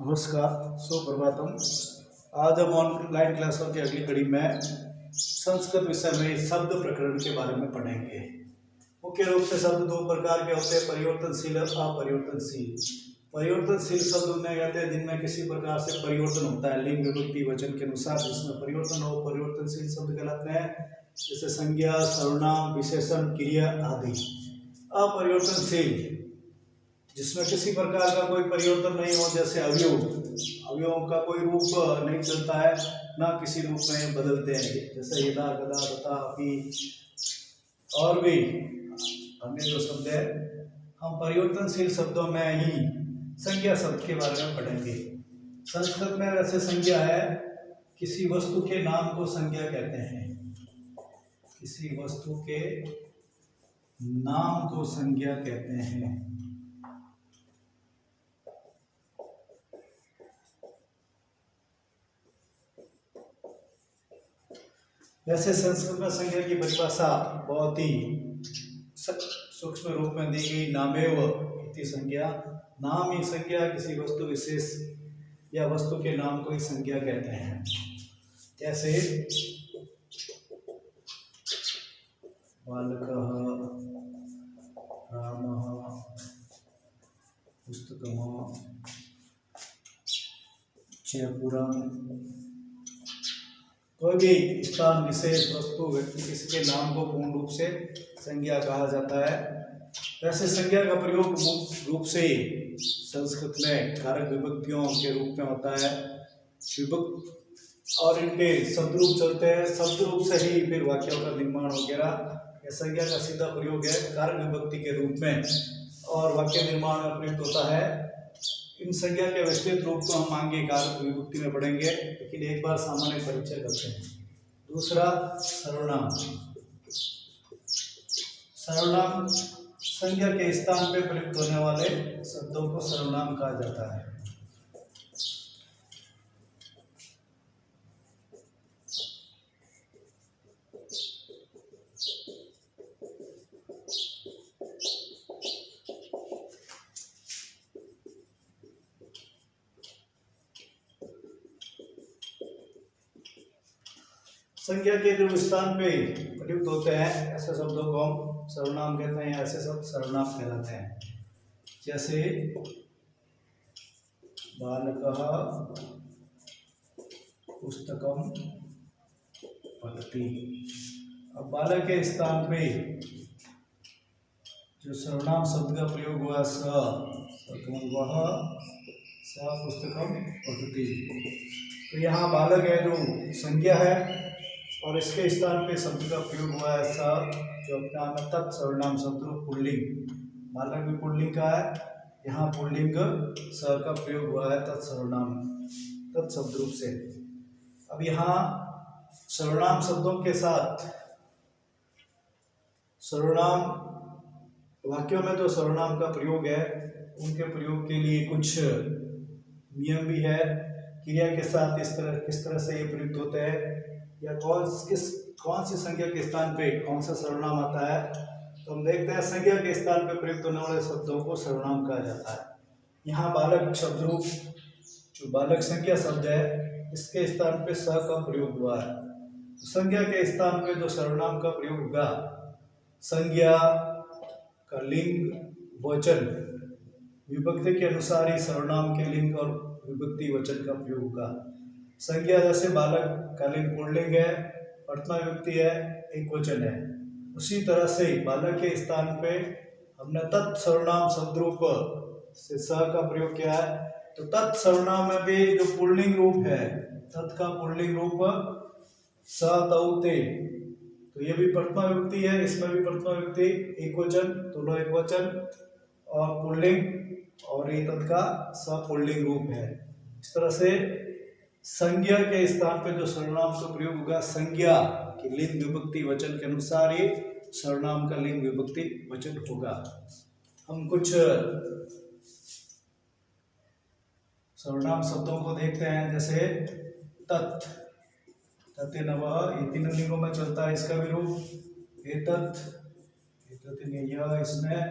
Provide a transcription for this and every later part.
नमस्कार, सुप्रभातम। आज हम ऑनलाइन क्लासों की अगली कड़ी में संस्कृत विषय में शब्द प्रकरण के बारे में पढ़ेंगे। मुख्य रूप से शब्द दो प्रकार के होते हैं, परिवर्तनशील और अपरिवर्तनशील। परिवर्तनशील शब्द उन्हें कहते हैं जिनमें किसी प्रकार से परिवर्तन होता है लिंग विभक्ति वचन के अनुसार, जिसमें परिवर्तन हो परिवर्तनशील शब्द कहलाते हैं, जैसे संज्ञा, सर्वनाम, विशेषण, क्रिया आदि। अपरिवर्तनशील जिसमें किसी प्रकार का कोई परिवर्तन नहीं हो, जैसे अवयवों का कोई रूप नहीं चलता है, ना किसी रूप में बदलते हैं, जैसे यदा, गदा, तथा, अभी और भी अन्य जो शब्द है। हम परिवर्तनशील शब्दों में ही संज्ञा शब्द के बारे में पढ़ेंगे। संस्कृत में वैसे संज्ञा है, किसी वस्तु के नाम को संज्ञा कहते हैं। किसी वस्तु के नाम को संज्ञा कहते हैं। वैसे संस्कृत में संज्ञा की परिभाषा बहुत ही सूक्ष्म रूप में दी गई। नामेव इति संज्ञा, नाम ही संज्ञा, किसी वस्तु विशेष या वस्तु के नाम को ही संज्ञा कहते हैं। जैसे बालकः, रामः, पुस्तकम्, जयपुरम्। कोई भी स्थान, विशेष, वस्तु, व्यक्ति, किसी के नाम को पूर्ण रूप से संज्ञा कहा जाता है। वैसे संज्ञा का प्रयोग मुख्य रूप से संस्कृत में कारक विभक्तियों के रूप में होता है। विभक्त और इनके शब्द रूप चलते हैं, शब्द रूप से ही फिर वाक्यों का निर्माण वगैरह। यह संज्ञा का सीधा प्रयोग है कारक विभक्ति के रूप में और वाक्य निर्माण में प्रयुक्त होता है। इन संज्ञा के विस्तृत रूप को हम आगे कारक विभक्ति में पढ़ेंगे, लेकिन एक बार सामान्य परिचय करते हैं। दूसरा, सर्वनाम। सर्वनाम संज्ञा के स्थान पर प्रयुक्त होने वाले शब्दों को सर्वनाम कहा जाता है। संज्ञा के जो स्थान पे प्रयुक्त होते हैं ऐसे शब्दों को हम सर्वनाम कहते हैं, ऐसे शब्द सर्वनाम कहलाते हैं। जैसे बालकः पुस्तकं पठति। अब बालक के स्थान पे जो सर्वनाम शब्द का प्रयोग हुआ वह पुस्तकं पठति, तो यहाँ बालक है जो संज्ञा है और इसके स्थान पे शब्द का प्रयोग हुआ है स, जो अपने आप में तत् सर्वनाम शब्द रूप पुल्लिंग। बालक भी पुल्लिंग का है, यहाँ पुल्लिंग स का प्रयोग हुआ है तत्सर्वनाम तत्शब्द रूप से। अब यहाँ सर्वनाम शब्दों के साथ सर्वनाम वाक्यों में जो सर्वनाम का प्रयोग है उनके प्रयोग के लिए कुछ नियम भी है। क्रिया के साथ किस तरह से ये प्रयुक्त होते हैं या कौन सी संज्ञा के स्थान पे कौन सा सर्वनाम आता है, तो हम देखते हैं संज्ञा के स्थान पे प्रयुक्त होने वाले शब्दों को सर्वनाम कहा जाता है। यहाँ बालक शब्द रूप जो बालक संज्ञा शब्द है इसके स्थान पे स का प्रयोग हुआ है। तो संज्ञा के स्थान पे जो सर्वनाम का प्रयोग होगा, संज्ञा का लिंग वचन विभक्ति के अनुसार ही सर्वनाम के लिंग और विभक्ति वचन का प्रयोग होगा। संज्ञा जैसे बालक का लिंग पुल्लिंग है, प्रथमा विभक्ति है, एक वचन है, उसी तरह से बालक के स्थान पे हमने तत्सर्वनाम शब्द रूप से स का प्रयोग किया है। तो तत्सर्वनाम में भी जो पुल्लिंग रूप है, तत् का पुल्लिंग रूप स तौ ते, तो ये भी प्रथमा विभक्ति है, इसमें भी प्रथमा विभक्ति, एक वचन, दोनों एक वचन और पुल्लिंग, और ये तत् का स पुल्लिंग रूप है। इस तरह से संज्ञा के स्थान पे जो सर्वनाम का प्रयोग होगा, संज्ञा की लिंग विभक्ति वचन के अनुसार ही सर्वनाम का लिंग विभक्ति वचन होगा। हम कुछ सर्वनाम शब्दों को देखते हैं, जैसे तत्, तत् नवः, ये तीन लिंगों में चलता है इसका भी रूप। एतत्, इसमें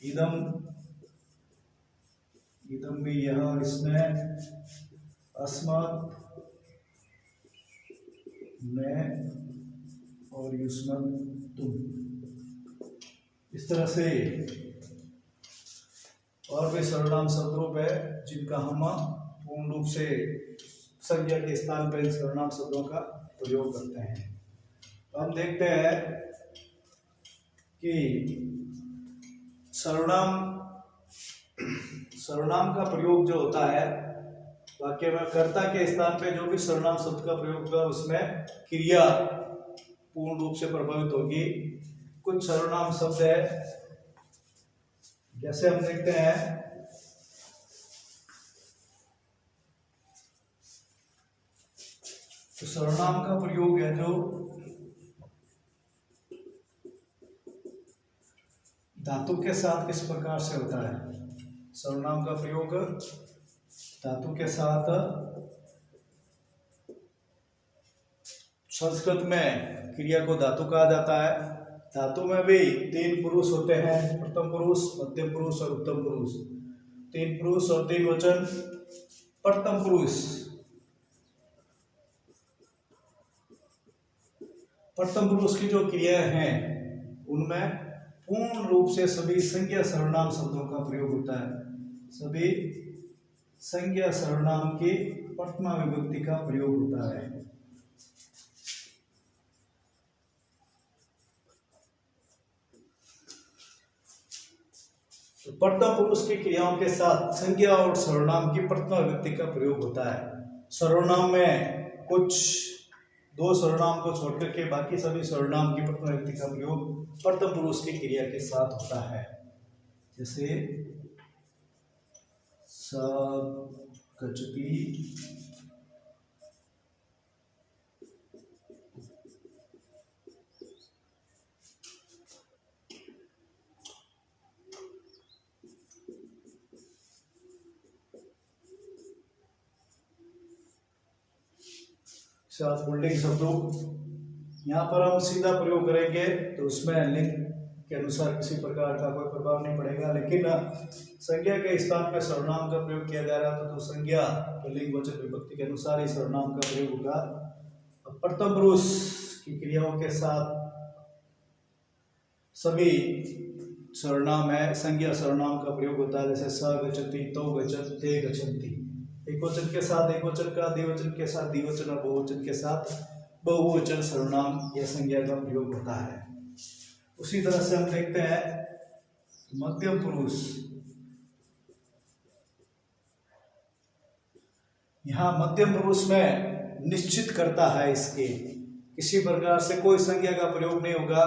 इदम, इदम भी यह, इसमें, अस्मत्, मैं, और युष्मत्, तुम। इस तरह से और भी सर्वनाम शब्दरूप है जिनका हम पूर्ण रूप से संज्ञा के स्थान पर इन सर्वनाम शब्दों का प्रयोग करते हैं। तो हम देखते हैं कि सर्वनाम का प्रयोग जो होता है वाक्य में, कर्ता के स्थान पे जो भी सर्वनाम शब्द का प्रयोग होगा उसमें क्रिया पूर्ण रूप से प्रभावित होगी। कुछ सर्वनाम शब्द है, जैसे हम देखते हैं तो सर्वनाम का प्रयोग है जो धातु के साथ किस प्रकार से होता है। सर्वनाम का प्रयोग धातु के साथ, संस्कृत में क्रिया को धातु कहा जाता है। धातु में भी 3 पुरुष होते हैं, प्रथम पुरुष, मध्यम पुरुष और उत्तम पुरुष। 3 पुरुष और 3 वचन। प्रथम पुरुष, प्रथम पुरुष की जो क्रियाएं हैं उनमें पूर्ण रूप से सभी संज्ञा सर्वनाम शब्दों का प्रयोग होता है। सभी संज्ञा सर्वनाम की प्रथमा विभक्ति का प्रयोग होता है। तो प्रथम पुरुष की क्रियाओं के साथ संज्ञा और सर्वनाम की प्रथमा विभक्ति का प्रयोग होता है। सर्वनाम में कुछ 2 सर्वनाम को छोड़कर के बाकी सभी सर्वनाम की प्रथमा विभक्ति का प्रयोग प्रथम पुरुष की क्रिया के साथ होता है। जैसे स गच्छति, पुल्लिंग शब्दों। यहाँ पर हम सीधा प्रयोग करेंगे तो उसमें लिंग के अनुसार किसी प्रकार का कोई प्रभाव नहीं पड़ेगा, लेकिन संज्ञा के स्थान पर सर्वनाम का प्रयोग किया जा रहा है तो संज्ञा लिंग वचन विभक्ति के अनुसार ही सर्वनाम का प्रयोग होगा। प्रथम पुरुष की क्रियाओं के साथ सभी सर्वनाम है संज्ञा सर्वनाम का प्रयोग होता है। जैसे स गच्छति, तो गच्छत, ते गच्छन्ति। एक वचन के साथ एक वचन का, द्विवचन के साथ द्विवचन और बहुवचन के साथ बहुवचन सर्वनाम या संज्ञा का प्रयोग होता है। उसी तरह से हम देखते हैं मध्यम पुरुष। यहाँ मध्यम पुरुष में निश्चित करता है, इसके किसी प्रकार से कोई संज्ञा का प्रयोग नहीं होगा,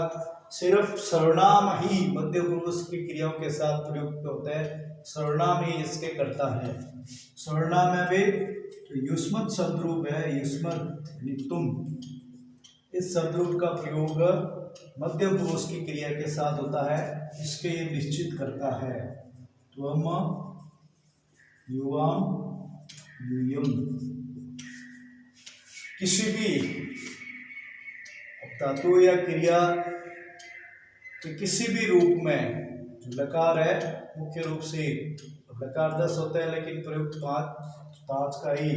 सिर्फ सर्वनाम ही मध्यम पुरुष की क्रियाओं के साथ प्रयुक्त होता है। सर्वनाम ही इसके करता है। सर्वनाम में भी तो युष्मत् शब्द रूप है, युष्मत् तुम, इस शब्द रूप का प्रयोग मध्यम पुरुष की क्रिया के साथ होता है, इसके ये निश्चित करता है। त्वम, युवाम, यूयम। किसी भी धातु या क्रिया तो किसी भी रूप में जो लकार है मुख्य रूप से लकार 10 होते हैं लेकिन प्रयुक्त 5 का ही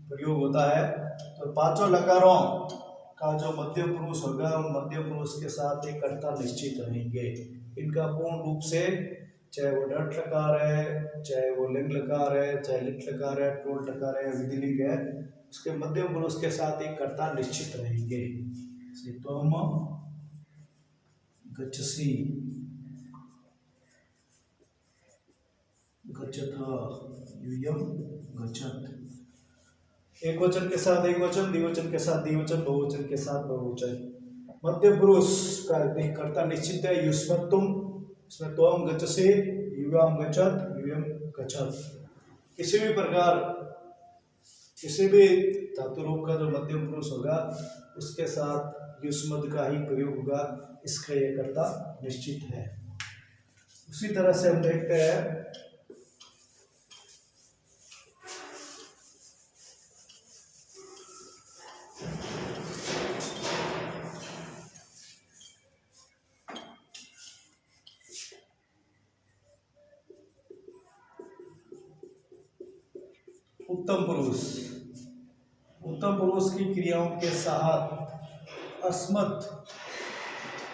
प्रयोग होता है। तो 5 लकारों का जो मध्यम पुरुष होगा उन मध्यम पुरुष के साथ एक कर्ता निश्चित रहेंगे। इनका पूर्ण रूप से चाहे वो डट लकार है, चाहे वो लिंग लकार है, चाहे लिट लकार है, टोल लकार है, विधिलिंग है, उसके मध्यम पुरुष के साथ एक कर्ता निश्चित रहेंगे। त्वम गच्छसि, गच्छथ, यूयम गच्छत। एक वचन के साथ एक वचन, द्विवचन के साथ द्विवचन, बहुवचन के साथ बहुवचन। मध्य पुरुष का कर्ता निश्चित है युष्मत् तुम, इसमें त्वम गच्छसि, युवाम गच्छत, यूयम गच्छत। किसी भी प्रकार किसी भी धातु रूप का जो मध्यम पुरुष होगा उसके साथ युष्मत् का ही प्रयोग होगा, इसका ये कर्ता निश्चित है। उसी तरह से हम देखते हैं उत्तम पुरुष, उत्तम पुरुष की क्रियाओं के साथ अस्मत्,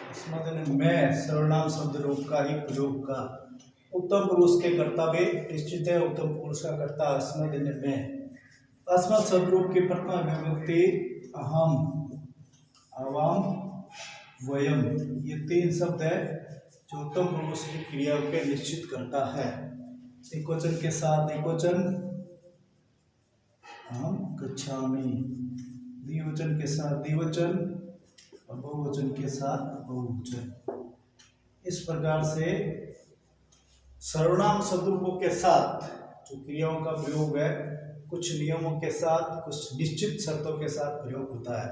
अस्मत् यानी मैं सर्वनाम शब्द रूप का ही प्रयोग का। उत्तम पुरुष के कर्तव्य निश्चित है, उत्तम पुरुष का कर्ता अस्मत् यानी मैं। अस्मत् शब्द रूप की प्रथमा विभक्ति अहम, आवाम, वयम, ये तीन शब्द है जो उत्तम पुरुष की क्रिया के निश्चित करता है। एकवचन के साथ एकवचन अहम गच्छामि, द्विवचन के साथ द्विवचन और बहुवचन के साथ बहुवचन। इस प्रकार से सर्वनाम शब्दों के साथ जो क्रियाओं का प्रयोग है कुछ नियमों के साथ, कुछ निश्चित शर्तों के साथ प्रयोग होता है।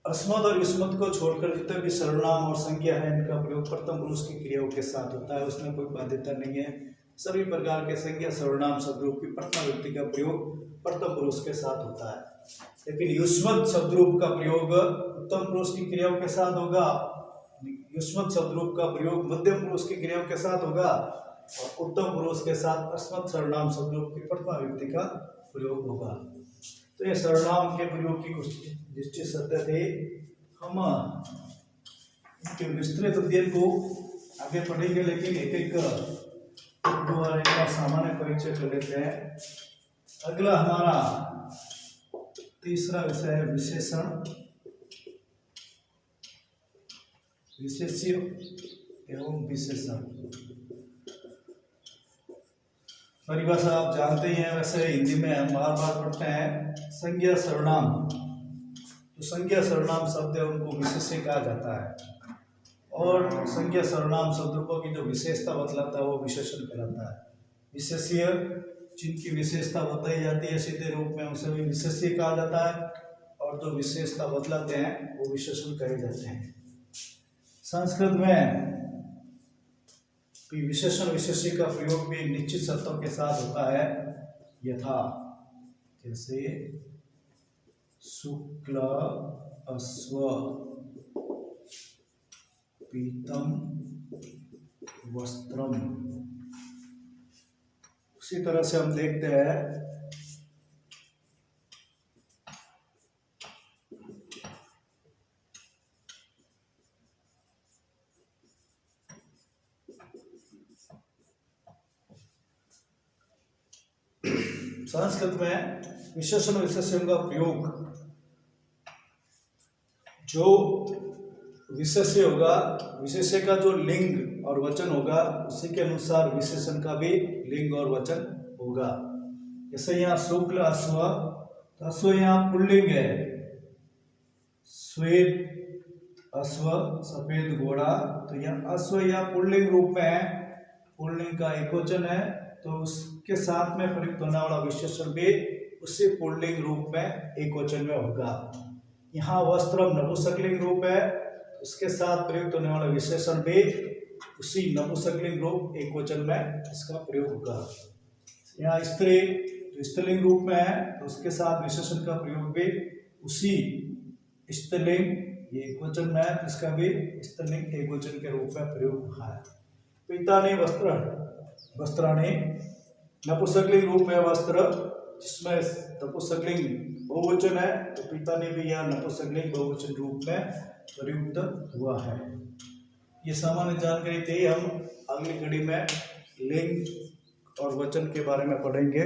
अस्मत् और युष्मत् को छोड़कर जितने भी सर्वनाम और संज्ञा है इनका प्रयोग प्रथम पुरुष की क्रियाओं के साथ होता है, उसमें कोई बाध्यता नहीं है। सभी प्रकार के संज्ञा सर्वनाम शब्दों की प्रथमा व्यक्ति का प्रयोग प्रथम पुरुष के साथ होता है। लेकिन युष्मत् शब्द रूप का प्रयोग उत्तम पुरुष की क्रियाओं के साथ होगा, युष्मत् शब्द रूप का प्रयोग मध्यम पुरुष की क्रियाओं के साथ होगा और उत्तम पुरुष के साथ अस्मत् सर्वनाम शब्द रूप की प्रथमा व्यक्ति का प्रयोग होगा। तो ये सर्वनाम के प्रयोग की कुछ निश्चित शर्तें थे। हम इनके विस्तृत अध्ययन को आगे पढ़ेंगे, लेकिन एक एक बार सामान्य परिचय कर लेते हैं। अगला हमारा तीसरा विषय है विशेषण, विशेष्य एवं विशेषण। परिभाषा आप जानते ही हैं, वैसे हिंदी में हम बार बार पढ़ते हैं। संज्ञा सर्वनाम, जो संज्ञा सर्वनाम शब्द है उनको विशेष्य कहा जाता है और संज्ञा सर्वनाम शब्दों की जो विशेषता बतलाता है वो विशेषण कहलाता है। विशेष्य जिनकी विशेषता बताई जाती है सीधे रूप में उसे भी विशेष्य कहा जाता है और जो विशेषता बतलाते हैं वो विशेषण कहे जाते हैं। संस्कृत में विशेषण विशेष्य का प्रयोग भी निश्चित शर्तों के साथ होता है। यथा जैसे शुक्ल अश्व, पीतम वस्त्रम। उसी तरह से हम देखते हैं संस्कृत में विशेषण विशेष्यों का प्रयोग, जो विशेष्य होगा, विशेष्य का जो लिंग और वचन होगा उसी के अनुसार विशेषण का भी लिंग और वचन होगा। जैसे यहाँ शुक्ल अश्व, तो अश्व यहाँ पुल्लिंग है, श्वेत अश्व सफेद घोड़ा, तो यहाँ अश्व यहाँ पुल्लिंग रूप में है, पुल्लिंग का एकवचन है, तो उसके साथ में प्रयुक्त होने वाला विशेषण भी उसी पुल्लिंग रूप में एकवचन में होगा। यहाँ वस्त्रम नपुंसकलिंग रूप है, उसके साथ प्रयुक्त होने वाला विशेषण भी उसी नपुंसकलिंग रूप एकवचन में इसका प्रयोग होगा। यहाँ स्त्री जो स्त्रीलिंग रूप में है तो उसके साथ विशेषण का प्रयोग भी उसी स्त्रीलिंग ये एकवचन में है, इसका भी स्त्रीलिंग एकवचन के रूप में प्रयोग हुआ है। पीतानि वस्त्र, वस्त्राणि नपुंसकलिंग रूप में वस्त्र, जिसमें नपुंसकलिंग बहुवचन है, तो पीतानि भी यह नपुंसकलिंग बहुवचन रूप में प्रयुक्त हुआ है। ये सामान्य जानकारी थी। हम अगली कड़ी में लिंग और वचन के बारे में पढ़ेंगे।